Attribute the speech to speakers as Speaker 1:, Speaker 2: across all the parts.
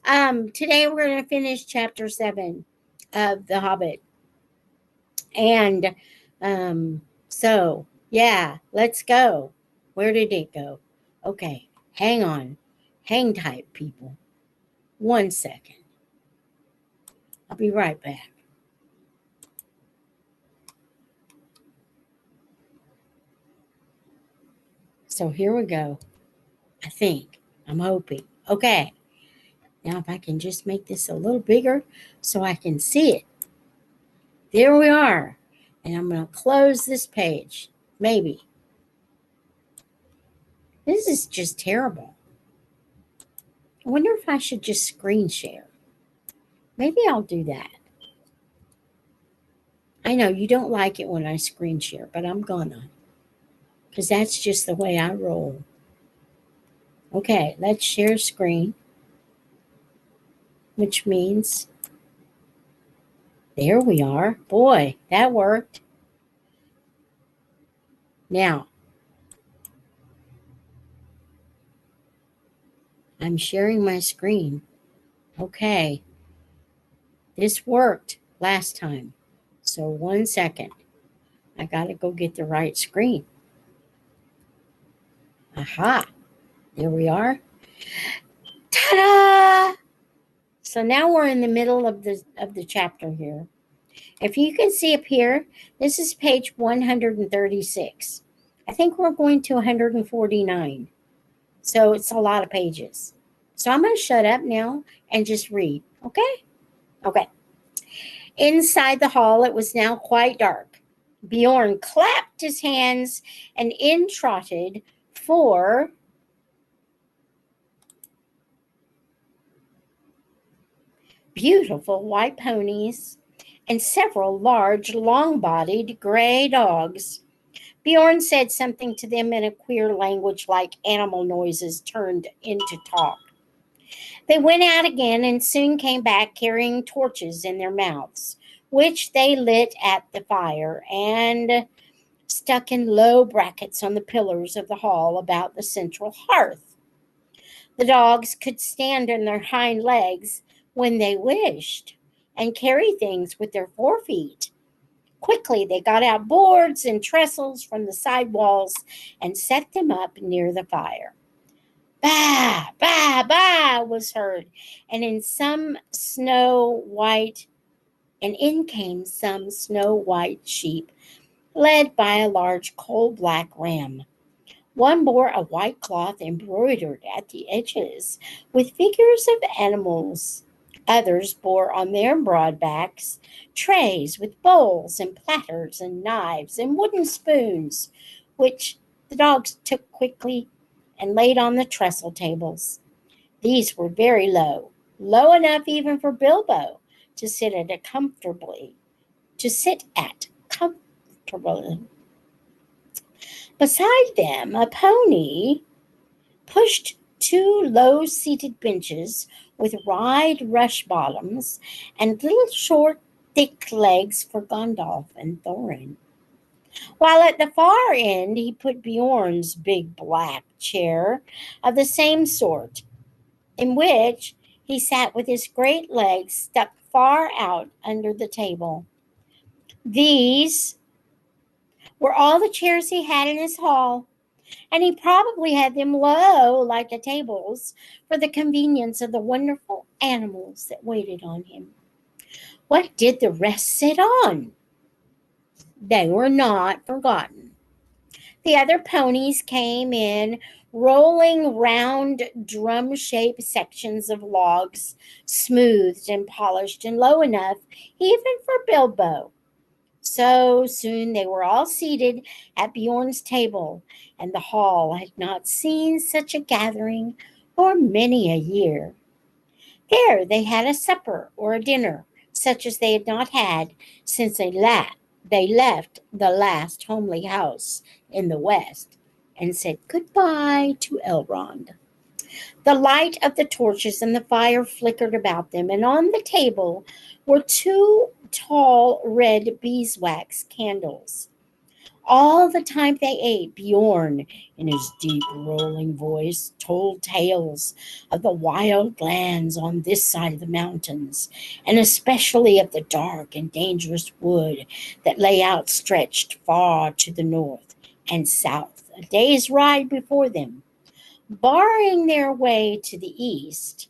Speaker 1: Today we're going to finish chapter 7 of The Hobbit. And yeah, let's go. Where did it go? Okay, hang on. Hang tight, people. 1 second. I'll be right back. So here we go. I think. I'm hoping. Okay. Now, if I can just make this a little bigger so I can see it. There we are. And I'm going to close this page. Maybe. This is just terrible. I wonder if I should just screen share. Maybe I'll do that. I know you don't like it when I screen share, but I'm gonna. Because that's just the way I roll. Okay, let's share screen. Which means, there we are. Boy, that worked. Now, I'm sharing my screen. Okay. This worked last time. So 1 second. I gotta go get the right screen. Aha. There we are. Ta-da! So now we're in the middle of the chapter here. If you can see up here, this is page 136. I think we're going to 149. So it's a lot of pages. So I'm going to shut up now and just read. Okay? Okay. Inside the hall, it was now quite dark. Beorn clapped his hands and in trotted 4 beautiful white ponies and several large, long-bodied gray dogs. Beorn said something to them in a queer language like animal noises turned into talk. They went out again and soon came back carrying torches in their mouths, which they lit at the fire and stuck in low brackets on the pillars of the hall about the central hearth. The dogs could stand on their hind legs when they wished and carry things with their forefeet. Quickly, they got out boards and trestles from the side walls and set them up near the fire. Bah, bah, bah was heard, and in came some snow white sheep, led by a large coal-black ram. One bore a white cloth embroidered at the edges with figures of animals. Others bore on their broad backs trays with bowls and platters and knives and wooden spoons, which the dogs took quickly and laid on the trestle tables. These were very low, low enough even for Bilbo to sit at comfortably. Beside them, a pony pushed 2 low-seated benches with wide rush bottoms and little short, thick legs for Gandalf and Thorin. While at the far end, he put Beorn's big black chair of the same sort, in which he sat with his great legs stuck far out under the table. These were all the chairs he had in his hall, and he probably had them low like the tables for the convenience of the wonderful animals that waited on him. What did the rest sit on? They were not forgotten. The other ponies came in rolling round drum-shaped sections of logs, smoothed and polished and low enough even for Bilbo. So soon they were all seated at Beorn's table, and the hall had not seen such a gathering for many a year. There they had a supper or a dinner, such as they had not had since they left the last homely house in the west and said goodbye to Elrond. The light of the torches and the fire flickered about them, and on the table were 2 tall red beeswax candles. All the time they ate, Beorn, in his deep, rolling voice, told tales of the wild lands on this side of the mountains, and especially of the dark and dangerous wood that lay outstretched far to the north and south, a day's ride before them. Barring their way to the east,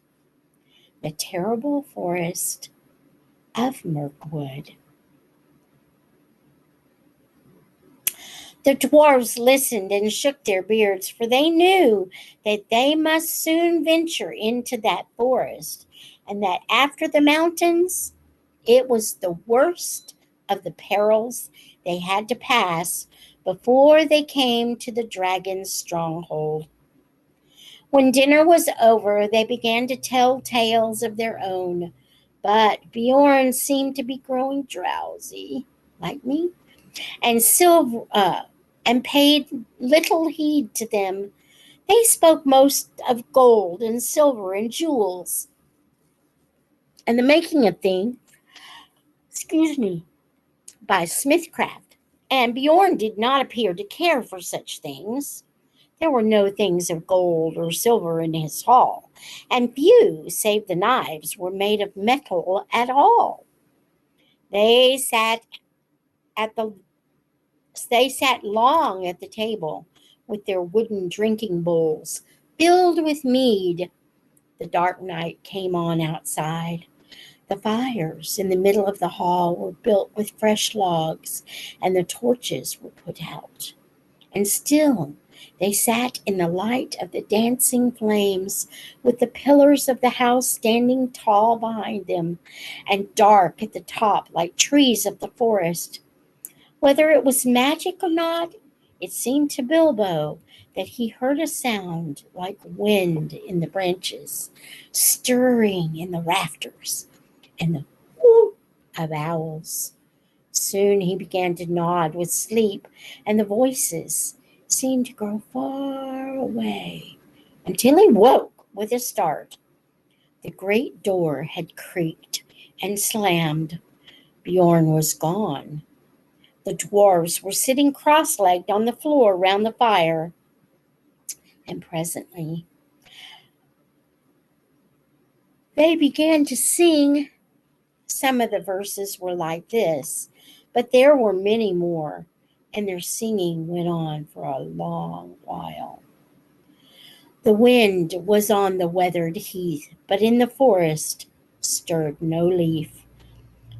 Speaker 1: the terrible forest of Mirkwood. The dwarfs listened and shook their beards, for they knew that they must soon venture into that forest, and that after the mountains, it was the worst of the perils they had to pass before they came to the dragon's stronghold. When dinner was over, they began to tell tales of their own, but Bjorn seemed to be growing drowsy, like me, and and paid little heed to them. They spoke most of gold and silver and jewels and the making of things, excuse me, by smithcraft. And Bjorn did not appear to care for such things. There were no things of gold or silver in his hall, and few, save the knives, were made of metal at all. They sat at the they sat long at the table with their wooden drinking bowls filled with mead. The dark night came on outside. The fires in the middle of the hall were built with fresh logs, and the torches were put out. And still they sat in the light of the dancing flames, with the pillars of the house standing tall behind them, and dark at the top like trees of the forest. Whether it was magic or not, it seemed to Bilbo that he heard a sound like wind in the branches, stirring in the rafters, and the whoop of owls. Soon he began to nod with sleep, and the voices seemed to grow far away until he woke with a start. The great door had creaked and slammed. Bjorn was gone. The dwarfs were sitting cross-legged on the floor round the fire, and presently they began to sing. Some of the verses were like this, but there were many more, and their singing went on for a long while. The wind was on the weathered heath, but in the forest stirred no leaf.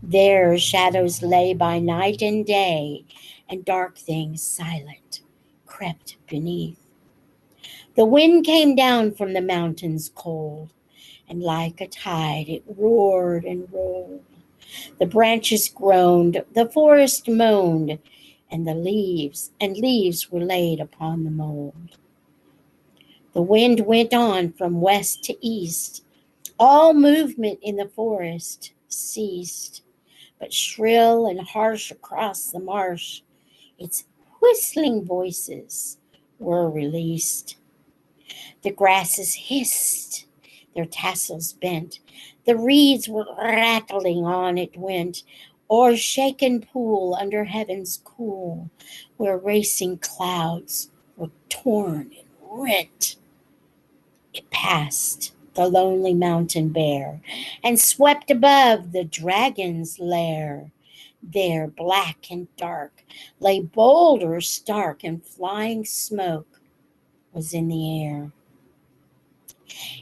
Speaker 1: There shadows lay by night and day, and dark things silent crept beneath. The wind came down from the mountains cold, and like a tide it roared and rolled. The branches groaned, the forest moaned, and leaves were laid upon the mold. The wind went on from west to east. All movement in the forest ceased, but shrill and harsh across the marsh, its whistling voices were released. The grasses hissed, their tassels bent. The reeds were rattling on it went, o'er shaken pool under heaven's cool, where racing clouds were torn and rent. It passed the lonely mountain bare, and swept above the dragon's lair. There, black and dark, lay boulders stark, and flying smoke was in the air.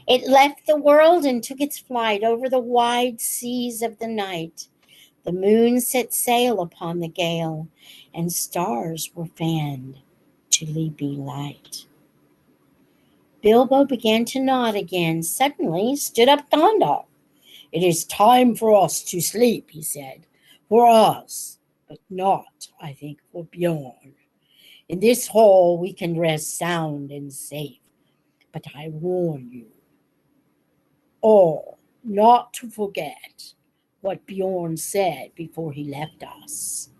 Speaker 1: It left the world and took its flight over the wide seas of the night. The moon set sail upon the gale, and stars were fanned to leaping light. Bilbo began to nod again. Suddenly stood up Gandalf. "It is time for us to sleep," he said. "For us, but not, I think, for Beorn. In this hall we can rest sound and safe. But I warn you all not to forget what Beorn said before he left us.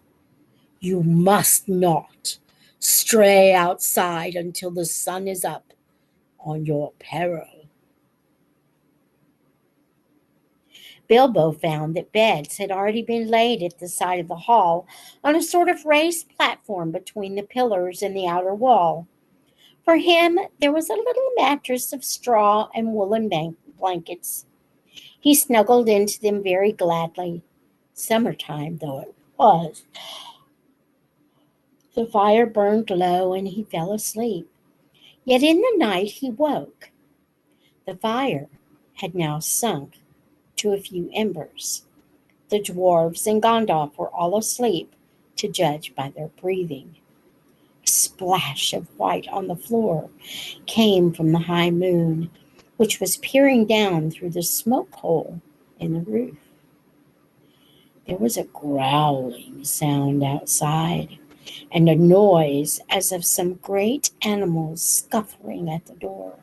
Speaker 1: You must not stray outside until the sun is up, on your peril." Bilbo found that beds had already been laid at the side of the hall on a sort of raised platform between the pillars and the outer wall. For him, there was a little mattress of straw and woolen blankets. He snuggled into them very gladly. Summertime, though it was. The fire burned low and he fell asleep. Yet in the night he woke. The fire had now sunk to a few embers. The dwarves and Gandalf were all asleep, to judge by their breathing. A splash of white on the floor came from the high moon, which was peering down through the smoke hole in the roof. There was a growling sound outside, and a noise as of some great animal scuffling at the door.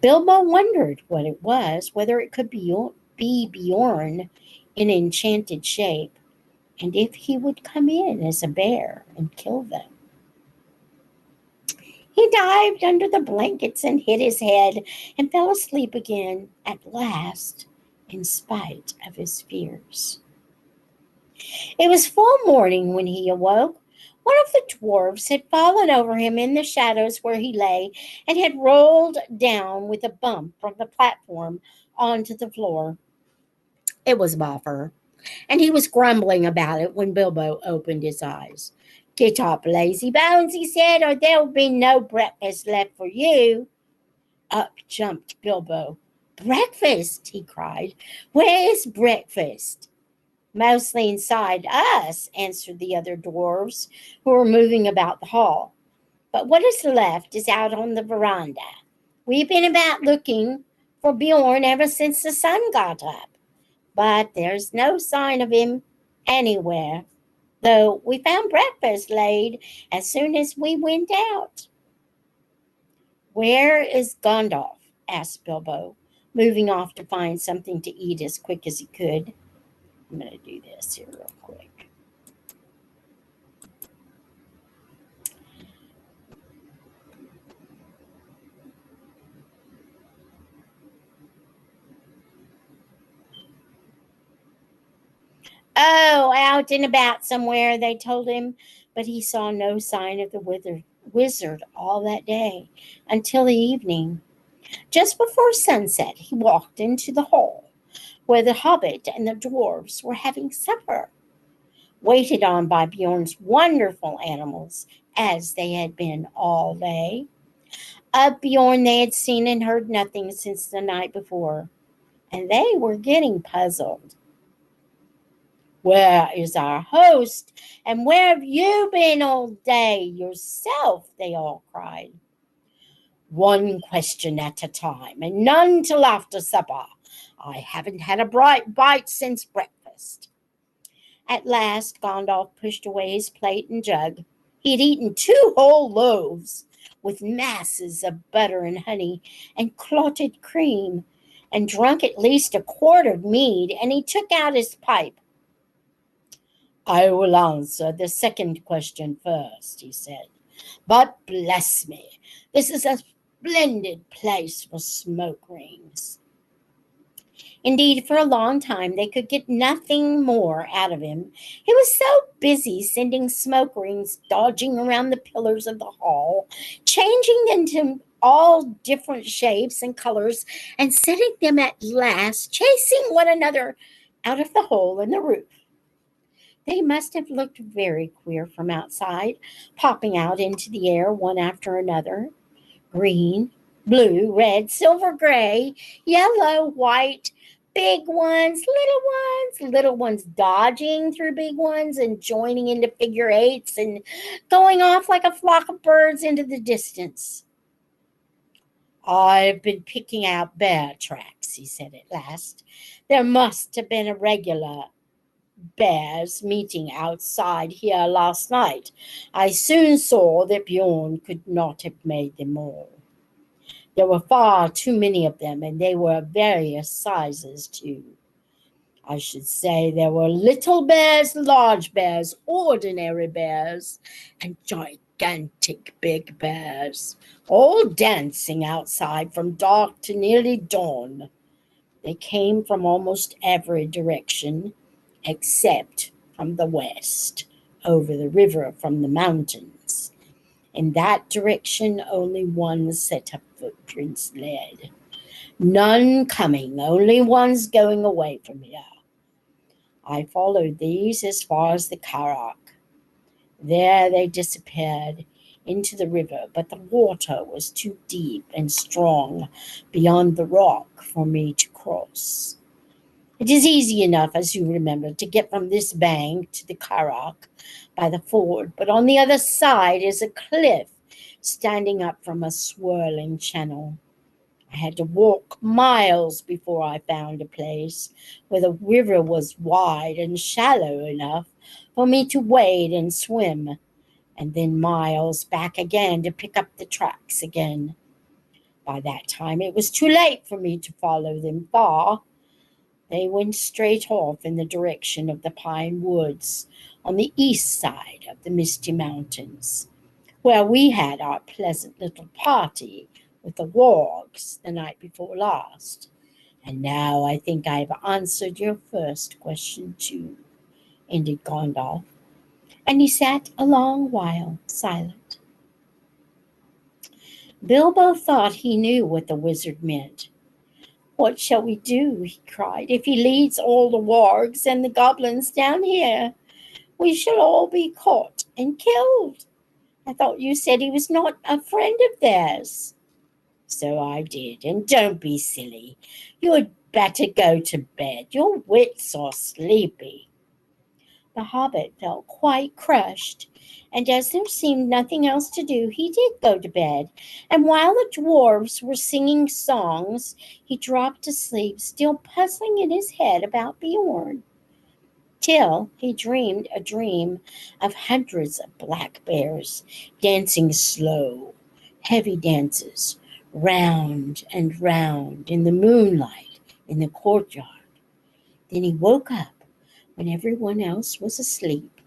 Speaker 1: Bilbo wondered what it was, whether it could be Beorn in enchanted shape, and if he would come in as a bear and kill them. He dived under the blankets and hid his head and fell asleep again at last, in spite of his fears. It was full morning when he awoke. One of the dwarfs had fallen over him in the shadows where he lay and had rolled down with a bump from the platform onto the floor. It was Boffer, and he was grumbling about it when Bilbo opened his eyes. "Get up, lazy bones," he said, "or there'll be no breakfast left for you." Up jumped Bilbo. "Breakfast!" he cried. "Where's breakfast?" "Mostly inside us," answered the other dwarves, who were moving about the hall. "But what is left is out on the veranda. We've been about looking for Beorn ever since the sun got up, but there's no sign of him anywhere, though we found breakfast laid as soon as we went out." "Where is Gandalf?" asked Bilbo, moving off to find something to eat as quick as he could. I'm going to do this here real quick. "Oh, out and about somewhere," they told him, but he saw no sign of the wizard all that day until the evening. Just before sunset, he walked into the hall where the hobbit and the dwarves were having supper, waited on by Beorn's wonderful animals, as they had been all day. Of Beorn they had seen and heard nothing since the night before, and they were getting puzzled. "Where is our host, and where have you been all day yourself?" they all cried. "One question at a time, and none till after supper. I haven't had a bright bite since breakfast." At last Gandalf pushed away his plate and jug. He had eaten 2 whole loaves, with masses of butter and honey and clotted cream, and drunk at least a quart of mead, and he took out his pipe. "I will answer the second question first," he said. "But bless me, this is a splendid place for smoke rings." Indeed, for a long time they could get nothing more out of him. He was so busy sending smoke rings dodging around the pillars of the hall, changing them to all different shapes and colors, and setting them at last chasing one another out of the hole in the roof. They must have looked very queer from outside, popping out into the air one after another. Green, blue, red, silver, gray, yellow, white, big ones, little ones dodging through big ones and joining into figure eights and going off like a flock of birds into the distance. "I've been picking out bear tracks," he said at last. "There must have been a regular bears meeting outside here last night. I soon saw that Beorn could not have made them all. There were far too many of them, and they were of various sizes too. I should say there were little bears, large bears, ordinary bears, and gigantic big bears, all dancing outside from dark to nearly dawn. They came from almost every direction except from the west, over the river from the mountains. In that direction, only one set of footprints led. None coming, only ones going away from here. I followed these as far as the Karak. There they disappeared into the river, but the water was too deep and strong beyond the rock for me to cross. It is easy enough, as you remember, to get from this bank to the Karak by the ford, but on the other side is a cliff standing up from a swirling channel. I had to walk miles before I found a place where the river was wide and shallow enough for me to wade and swim, and then miles back again to pick up the tracks again. By that time, it was too late for me to follow them far. They went straight off in the direction of the pine woods on the east side of the Misty Mountains, where we had our pleasant little party with the wargs the night before last. And now I think I've answered your first question too, ended Gandalf, and he sat a long while silent. Bilbo thought he knew what the wizard meant. "What shall we do," he cried, "if he leads all the wargs and the goblins down here? We shall all be caught and killed. I thought you said he was not a friend of theirs." "So I did, and don't be silly. You had better go to bed. Your wits are sleepy." The hobbit felt quite crushed, and as there seemed nothing else to do, he did go to bed, and while the dwarfs were singing songs, he dropped asleep, still puzzling in his head about Beorn, till he dreamed a dream of hundreds of black bears dancing slow, heavy dances, round and round in the moonlight in the courtyard. Then he woke up when everyone else was asleep,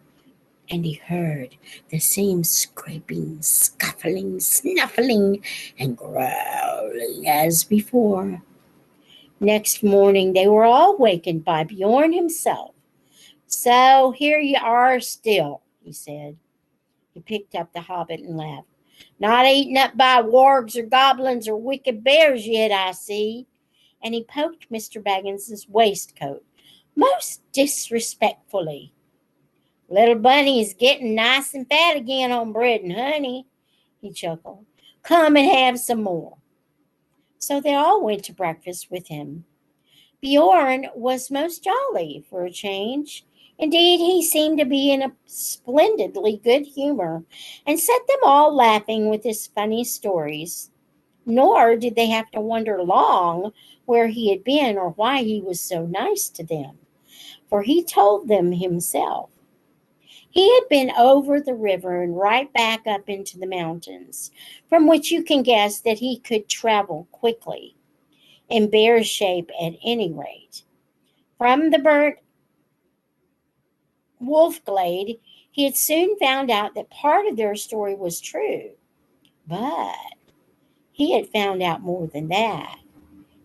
Speaker 1: and he heard the same scraping, scuffling, snuffling, and growling as before. Next morning they were all wakened by Beorn himself. "So here you are still," he said. He picked up the hobbit and laughed. "Not eaten up by wargs or goblins or wicked bears yet, I see." And he poked Mr. Baggins's waistcoat most disrespectfully. "Little Bunny's getting nice and fat again on bread and honey," he chuckled. "Come and have some more." So they all went to breakfast with him. Beorn was most jolly for a change. Indeed, he seemed to be in a splendidly good humor and set them all laughing with his funny stories. Nor did they have to wonder long where he had been or why he was so nice to them, for he told them himself. He had been over the river and right back up into the mountains, from which you can guess that he could travel quickly, in bear shape at any rate. From the burnt wolf glade, he had soon found out that part of their story was true. But he had found out more than that.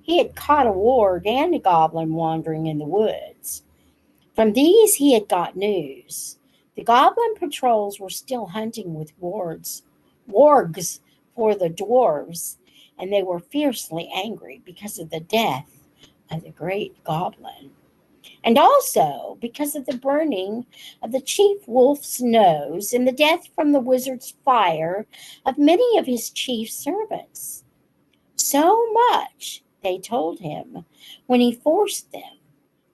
Speaker 1: He had caught a warg and a goblin wandering in the woods. From these he had got news. The goblin patrols were still hunting with wargs for the dwarves, and they were fiercely angry because of the death of the great goblin, and also because of the burning of the chief wolf's nose and the death from the wizard's fire of many of his chief servants. So much they told him when he forced them,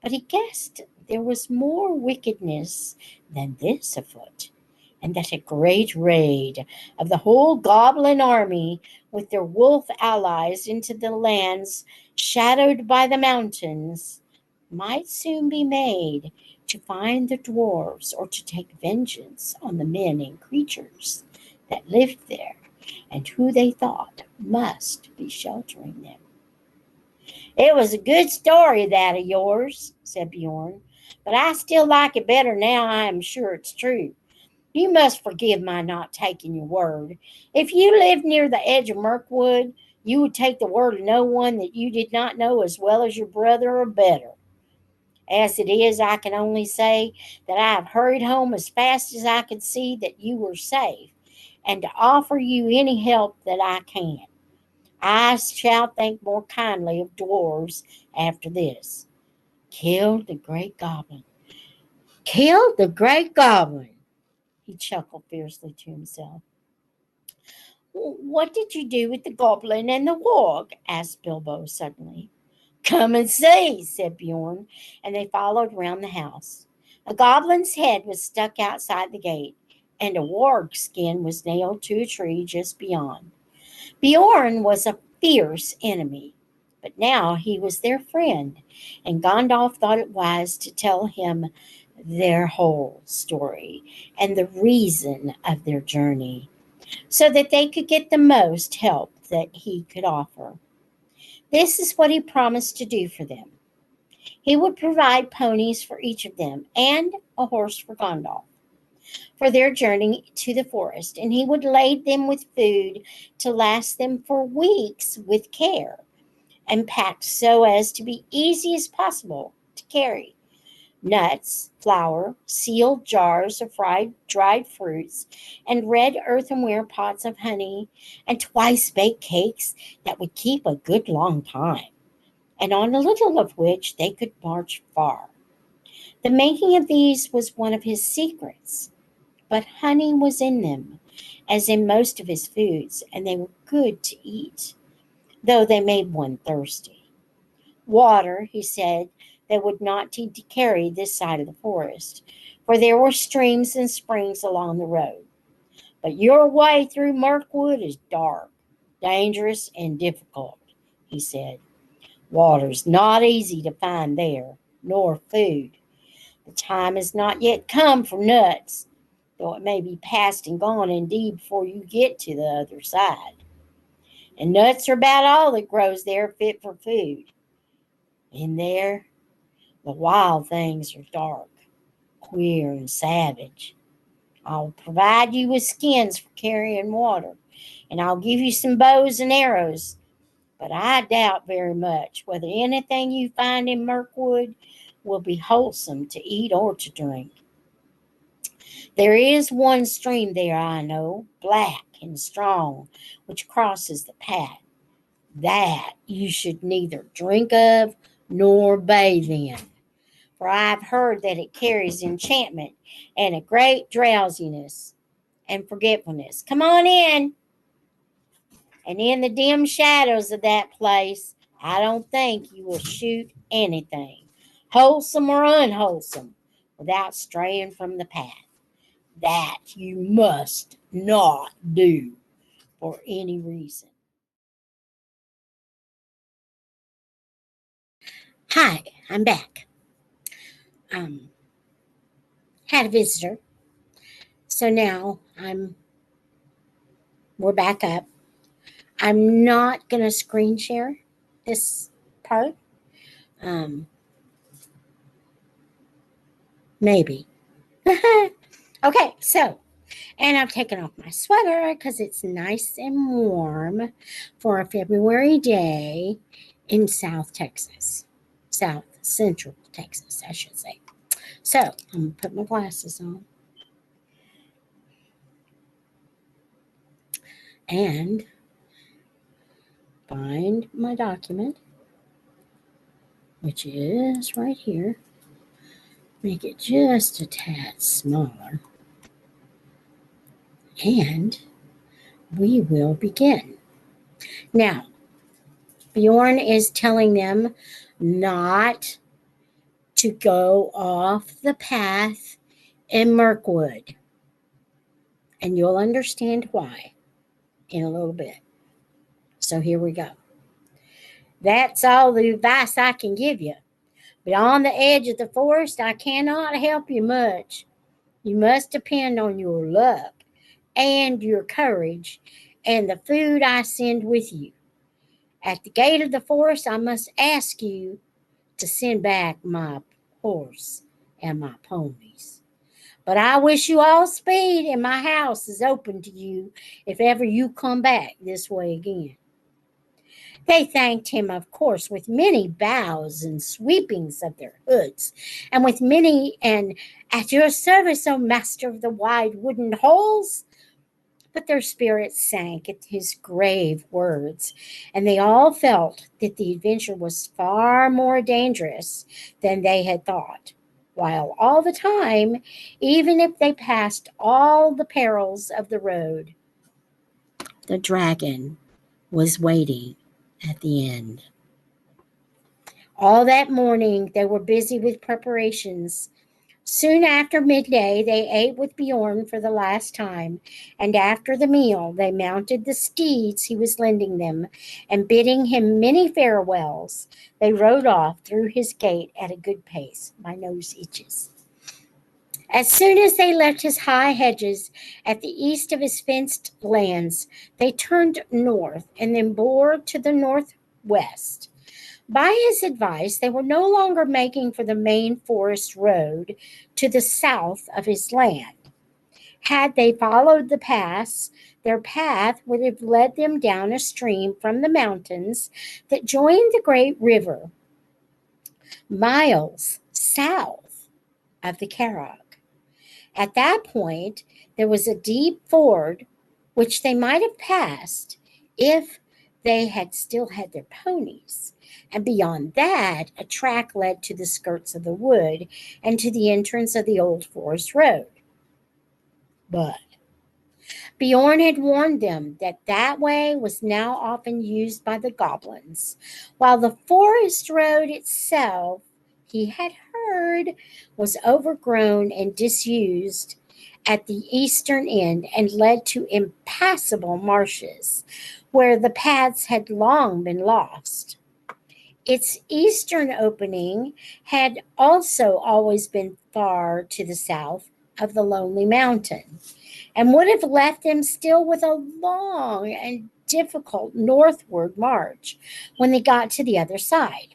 Speaker 1: but he guessed there was more wickedness than this afoot, and that a great raid of the whole goblin army with their wolf allies into the lands shadowed by the mountains might soon be made to find the dwarves or to take vengeance on the men and creatures that lived there and who they thought must be sheltering them. "It was a good story, that of yours," said Beorn, "but I still like it better now I am sure it's true. You must forgive my not taking your word. If you lived near the edge of Mirkwood, You would take the word of no one that you did not know as well as your brother or better. As it is, I can only say that I have hurried home as fast as I could see that you were safe, and to offer you any help that I can. I shall think more kindly of dwarves after this. Killed the great goblin. Killed the great goblin. He chuckled fiercely to himself. What did you do with the goblin and the warg? Asked Bilbo suddenly. Come and see, said Beorn, and they followed round the house. A goblin's head was stuck outside the gate, and a warg's skin was nailed to a tree just beyond. Beorn was a fierce enemy, but now he was their friend, and Gandalf thought it wise to tell him their whole story and the reason of their journey, so that they could get the most help that he could offer. This is what he promised to do for them. He would provide ponies for each of them and a horse for Gandalf for their journey to the forest, and he would lade them with food to last them for weeks with care, and packed so as to be easy as possible to carry. Nuts, flour, sealed jars of fried dried fruits, and red earthenware pots of honey, and twice baked cakes that would keep a good long time, and on a little of which they could march far. The making of these was one of his secrets, but honey was in them, as in most of his foods, and they were good to eat, though they made one thirsty. Water, he said, they would not need to carry this side of the forest, for there were streams and springs along the road. But your way through Mirkwood is dark, dangerous, and difficult, he said. Water's not easy to find there, nor food. The time has not yet come for nuts, though it may be past and gone indeed before you get to the other side. And nuts are about all that grows there fit for food. In there, the wild things are dark, queer, and savage. I'll provide you with skins for carrying water, and I'll give you some bows and arrows, but I doubt very much whether anything you find in Mirkwood will be wholesome to eat or to drink. There is one stream there, I know, black and strong, which crosses the path. That you should neither drink of nor bathe in, for I've heard that it carries enchantment and a great drowsiness and forgetfulness. Come on in, and in the dim shadows of that place, I don't think you will shoot anything, wholesome or unwholesome, without straying from the path. That you must not do for any reason. Hi, I'm back. Um, had a visitor, so now we're back up. I'm not gonna screen share this part. Um, Maybe. Okay, so and I've taken off my sweater because it's nice and warm for a February day in South Texas, South Central Texas, I should say. So I'm gonna put my glasses on and find my document, which is right here. Make it just a tad smaller. And we will begin. Now, Beorn is telling them not to go off the path in Mirkwood. And you'll understand why in a little bit. So here we go. That's all the advice I can give you. Beyond the edge of the forest, I cannot help you much. You must depend on your luck and your courage and the food I send with you. At the gate of the forest, I must ask you to send back my horse and my ponies. But I wish you all speed, and my house is open to you if ever you come back this way again. They thanked him, of course, with many bows and sweepings of their hoods, and with many and "At your service, O master of the wide wooden halls." But their spirits sank at his grave words, and they all felt that the adventure was far more dangerous than they had thought. While all the time, even if they passed all the perils of the road, the dragon was waiting at the end. All that morning they were busy with preparations. Soon after midday they ate with Beorn for the last time, and after the meal they mounted the steeds he was lending them, and bidding him many farewells, they rode off through his gate at a good pace. My nose itches. As soon as they left his high hedges at the east of his fenced lands, they turned north and then bore to the northwest. By his advice, they were no longer making for the main forest road to the south of his land. Had they followed the pass, their path would have led them down a stream from the mountains that joined the great river, miles south of the Carrog. At that point, there was a deep ford which they might have passed if they had still had their ponies. And beyond that, a track led to the skirts of the wood and to the entrance of the old forest road. But Beorn had warned them that that way was now often used by the goblins, while the forest road itself, he had heard, was overgrown and disused at the eastern end and led to impassable marshes where the paths had long been lost. Its eastern opening had also always been far to the south of the lonely mountain, and would have left them still with a long and difficult northward march when they got to the other side.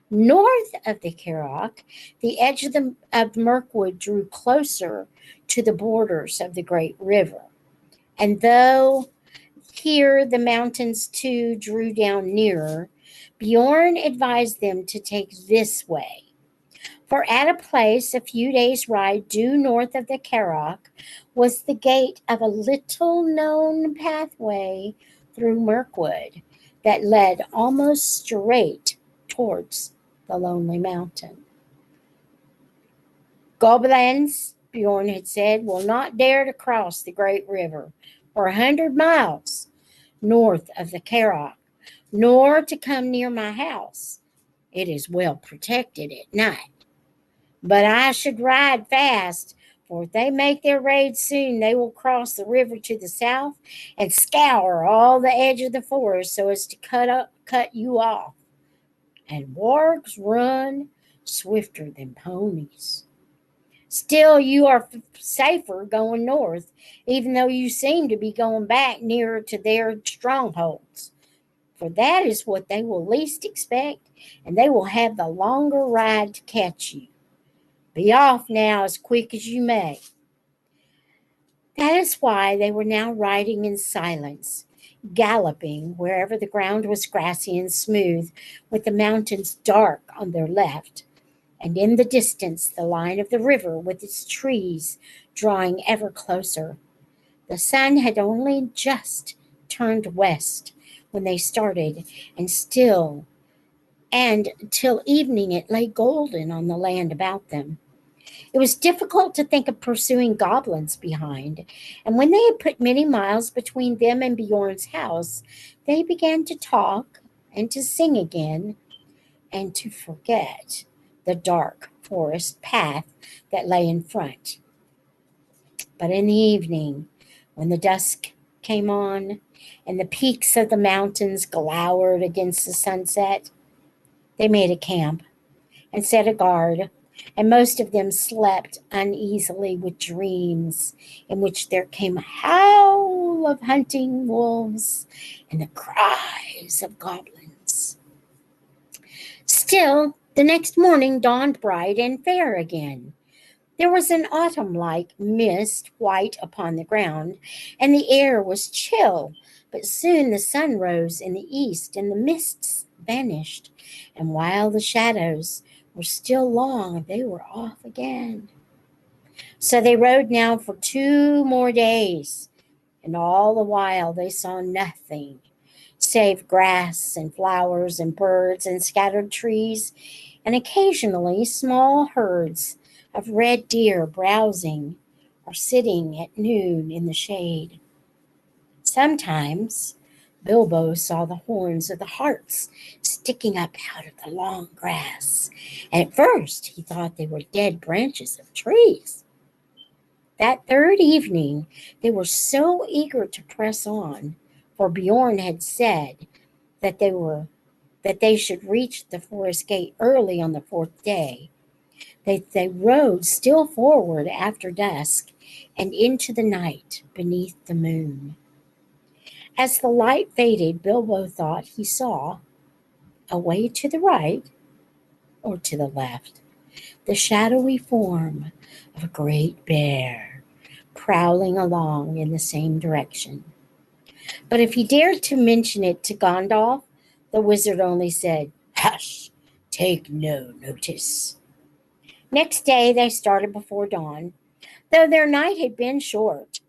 Speaker 1: North of the Carrock, the edge of Mirkwood drew closer to the borders of the great river. And though here the mountains too drew down nearer, Beorn advised them to take this way. For at a place a few days' ride due north of the Carrock was the gate of a little known pathway through Mirkwood that led almost straight towards the lonely mountain. Goblins, Beorn had said, will not dare to cross the great river for 100 miles north of the Carrock, nor to come near my house. It is well protected at night. But I should ride fast, for if they make their raid soon, they will cross the river to the south and scour all the edge of the forest so as to cut you off. And wargs run swifter than ponies. Still, you are safer going north, even though you seem to be going back nearer to their strongholds. For that is what they will least expect, and they will have the longer ride to catch you. Be off now as quick as you may. That is why they were now riding in silence, galloping wherever the ground was grassy and smooth, with the mountains dark on their left, and in the distance the line of the river with its trees drawing ever closer. The sun had only just turned west when they started, and till evening it lay golden on the land about them. It was difficult to think of pursuing goblins behind, and when they had put many miles between them and Beorn's house, they began to talk and to sing again and to forget the dark forest path that lay in front. But in the evening, when the dusk came on and the peaks of the mountains glowered against the sunset, they made a camp and set a guard, and most of them slept uneasily with dreams in which there came a howl of hunting wolves and the cries of goblins. Still, the next morning dawned bright and fair again. There was an autumn-like mist white upon the ground, and the air was chill, But soon the sun rose in the east and the mists vanished, and while the shadows were still long, they were off again. So they rode now for 2 more days, and all the while they saw nothing save grass and flowers and birds and scattered trees, and occasionally small herds of red deer browsing or sitting at noon in the shade. Sometimes Bilbo saw the horns of the harts sticking up out of the long grass, and at first he thought they were dead branches of trees. That third evening they were so eager to press on, for Beorn had said that they should reach the forest gate early on the fourth day. They rode still forward after dusk and into the night beneath the moon. As the light faded, Bilbo thought he saw, away to the right or to the left, the shadowy form of a great bear prowling along in the same direction. But if he dared to mention it to Gandalf, the wizard only said, "Hush, take no notice." Next day they started before dawn, though their night had been short.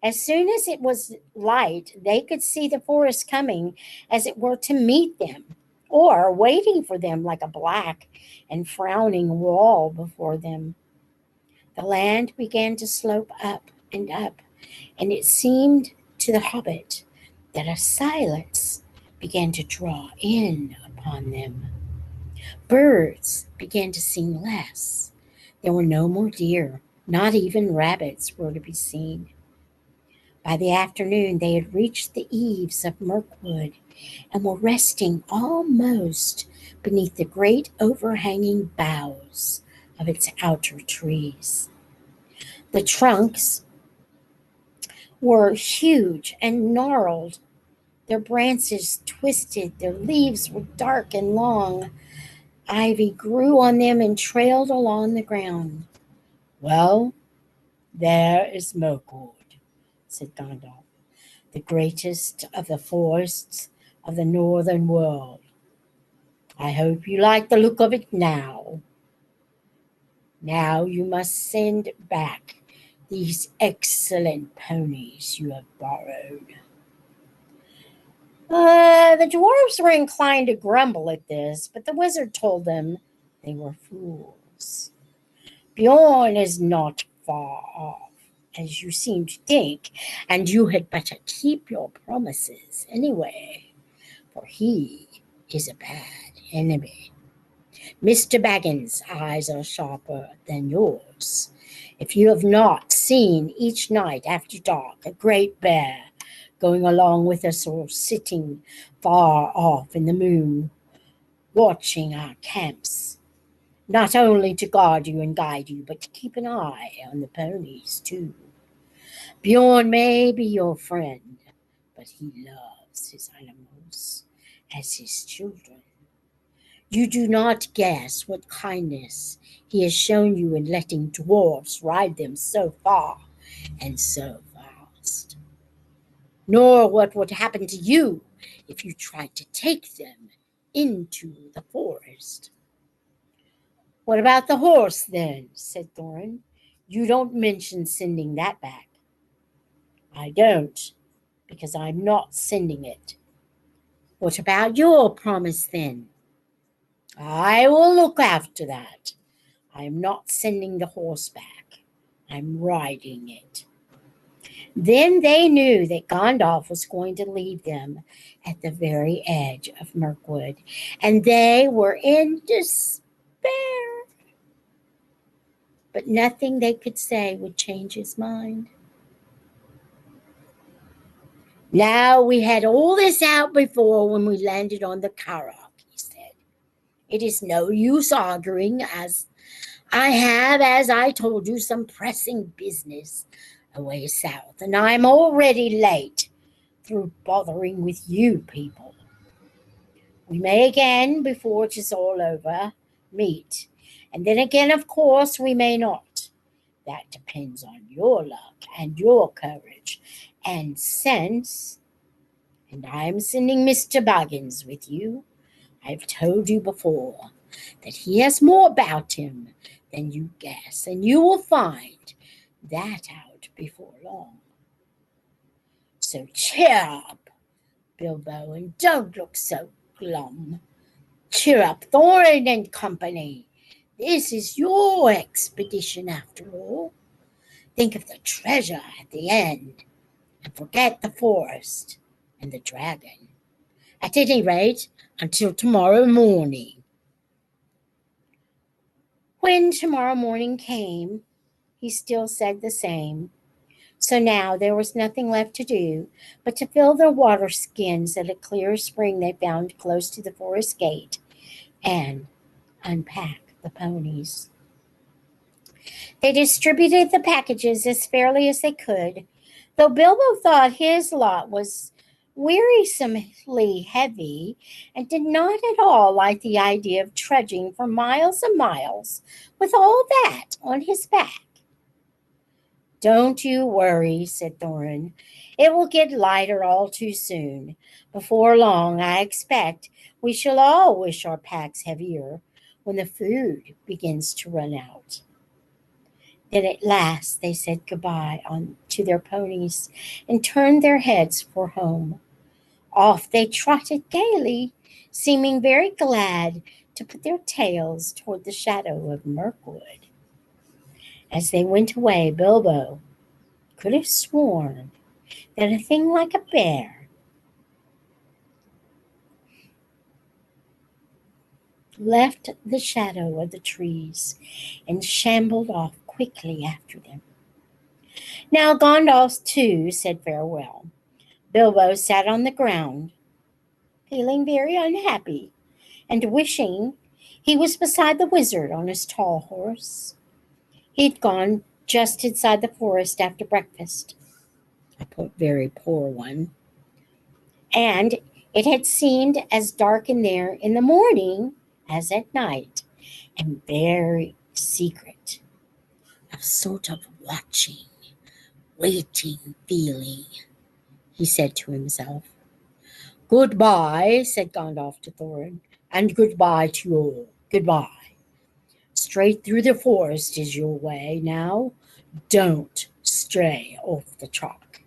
Speaker 1: As soon as it was light, they could see the forest coming, as it were, to meet them, or waiting for them like a black and frowning wall before them. The land began to slope up, and it seemed to the hobbit that a silence began to draw in upon them. Birds began to sing less. There were no more deer, not even rabbits were to be seen. By the afternoon, they had reached the eaves of Mirkwood and were resting almost beneath the great overhanging boughs of its outer trees. The trunks were huge and gnarled, their branches twisted, their leaves were dark and long. Ivy grew on them and trailed along the ground. "Well, there is Mirkwood," said Gandalf, "the greatest of the forests of the northern world. I hope you like the look of it now. Now you must send back these excellent ponies you have borrowed." The dwarves were inclined to grumble at this, but the wizard told them they were fools. "Beorn is not far off, as you seem to think, and you had better keep your promises anyway, for he is a bad enemy. Mr. Baggins' eyes are sharper than yours. If you have not seen each night after dark a great bear going along with us or sitting far off in the moon, watching our camps, not only to guard you and guide you, but to keep an eye on the ponies too. Beorn may be your friend, but he loves his animals as his children. You do not guess what kindness he has shown you in letting dwarfs ride them so far and so fast, nor what would happen to you if you tried to take them into the forest." "What about the horse, then?" said Thorin. "You don't mention sending that back." "I don't, because I'm not sending it." "What about your promise, then?" "I will look after that. I am not sending the horse back. I'm riding it." Then they knew that Gandalf was going to leave them at the very edge of Mirkwood, and they were in despair. But nothing they could say would change his mind. "Now we had all this out before when we landed on the Karok," he said. "It is no use arguing, as I told you, some pressing business away south, and I'm already late through bothering with you people. We may again, before it is all over, meet, and then again, of course, we may not. That depends on your luck and your courage and sense." And I am sending Mr. Baggins with you. I've told you before that he has more about him than you guess, and you will find that out before long. So cheer up, Bilbo, and don't look so glum. Cheer up, Thorin and company. This is your expedition after all. Think of the treasure at the end, and forget the forest and the dragon. At any rate, until tomorrow morning. When tomorrow morning came, he still said the same. So now there was nothing left to do but to fill their water skins at a clear spring they found close to the forest gate and unpack the ponies. They distributed the packages as fairly as they could, though Bilbo thought his lot was wearisomely heavy and did not at all like the idea of trudging for miles and miles with all that on his back. Don't you worry, said Thorin. It will get lighter all too soon. Before long, I expect we shall all wish our packs heavier when the food begins to run out. Then at last they said goodbye to their ponies and turned their heads for home. Off they trotted gaily, seeming very glad to put their tails toward the shadow of Mirkwood. As they went away, Bilbo could have sworn that a thing like a bear left the shadow of the trees and shambled off quickly after them. Now Gandalf too said farewell. Bilbo sat on the ground, feeling very unhappy and wishing he was beside the wizard on his tall horse. He'd gone just inside the forest after breakfast, a very poor one, and it had seemed as dark in there in the morning as at night, and very secret, a sort of watching, waiting feeling, he said to himself. Goodbye, said Gandalf to Thorin, and goodbye to you all. Goodbye. Straight through the forest is your way now. Don't stray off the track.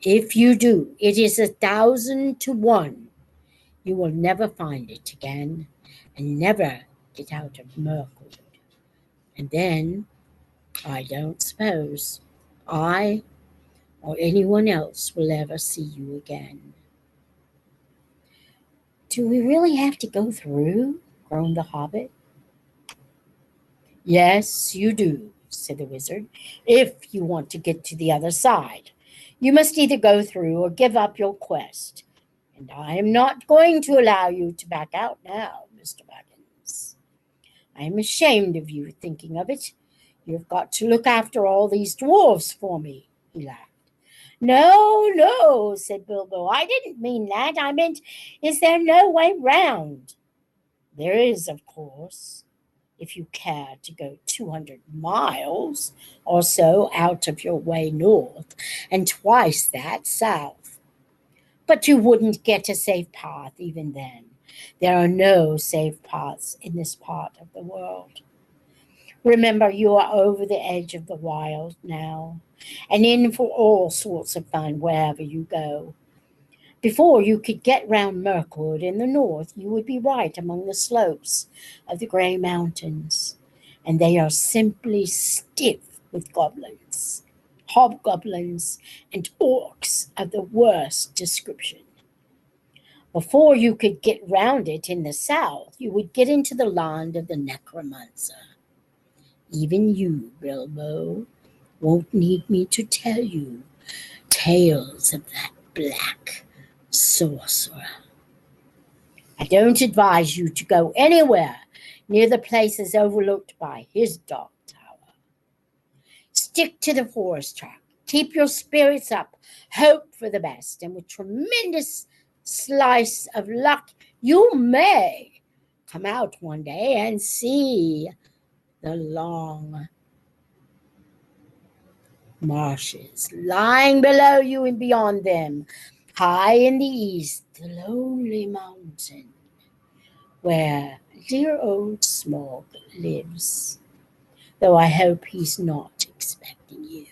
Speaker 1: If you do, it is 1,000 to 1. You will never find it again, and never get out of Mirkwood. And then, I don't suppose I or anyone else will ever see you again. Do we really have to go through? Groaned the hobbit. Yes, you do, said the wizard, if you want to get to the other side. You must either go through or give up your quest. And I am not going to allow you to back out now, Mr. Baggins. I am ashamed of you thinking of it. You've got to look after all these dwarves for me, he laughed. No, no, said Bilbo. I didn't mean that. I meant, is there no way round? There is, of course, if you care to go 200 miles or so out of your way north and twice that south. But you wouldn't get a safe path even then. There are no safe paths in this part of the world. Remember, you are over the edge of the wild now, and in for all sorts of fun wherever you go. Before you could get round Mirkwood in the north, you would be right among the slopes of the Grey Mountains, and they are simply stiff with goblins, hobgoblins, and orcs of the worst description. Before you could get round it in the south, you would get into the land of the necromancer. Even you, Bilbo, won't need me to tell you tales of that black sorcerer. I don't advise you to go anywhere near the places overlooked by his dark tower. Stick to the forest track. Keep your spirits up. Hope for the best. And with tremendous slice of luck, you may come out one day and see the long marshes lying below you and beyond them, High in the east, the lonely mountain where dear old Smog lives, though I hope he's not expecting you.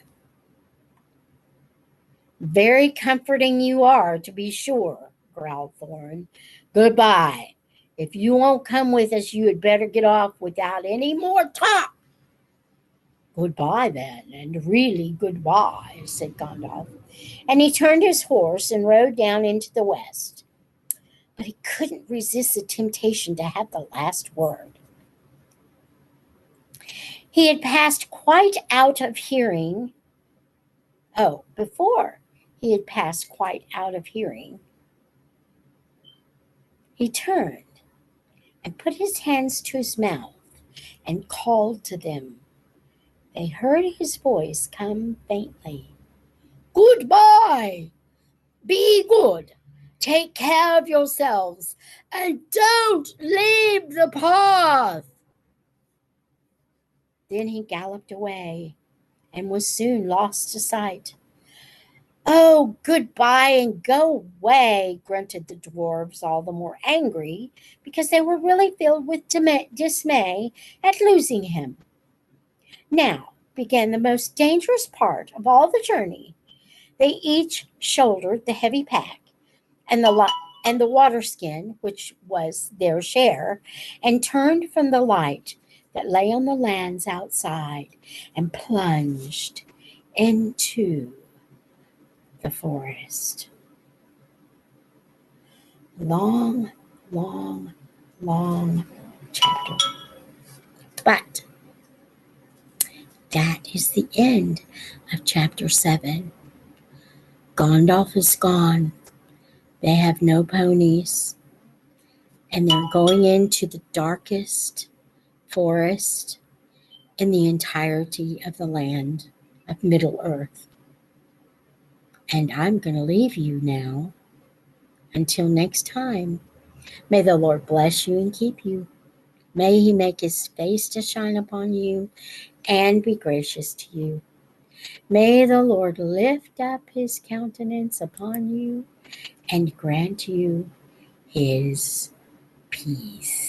Speaker 1: Very comforting you are, to be sure, growled Thorn. Goodbye. If you won't come with us, you had better get off without any more talk. Goodbye, then, and really goodbye, said Gandalf. And he turned his horse and rode down into the west. But he couldn't resist the temptation to have the last word. He had passed quite out of hearing. Oh, before he had passed quite out of hearing, he turned and put his hands to his mouth and called to them. They heard his voice come faintly. Goodbye! Be good! Take care of yourselves and don't leave the path! Then he galloped away and was soon lost to sight. Oh, goodbye and go away, grunted the dwarves, all the more angry because they were really filled with dismay at losing him. Now began the most dangerous part of all the journey. They each shouldered the heavy pack and the water skin, which was their share, and turned from the light that lay on the lands outside and plunged into the forest. Long, long, long chapter. But that is the end of chapter 7. Gandalf is gone. They have no ponies. And they're going into the darkest forest in the entirety of the land of Middle Earth. And I'm going to leave you now. Until next time, may the Lord bless you and keep you. May he make his face to shine upon you and be gracious to you. May the Lord lift up his countenance upon you and grant you his peace.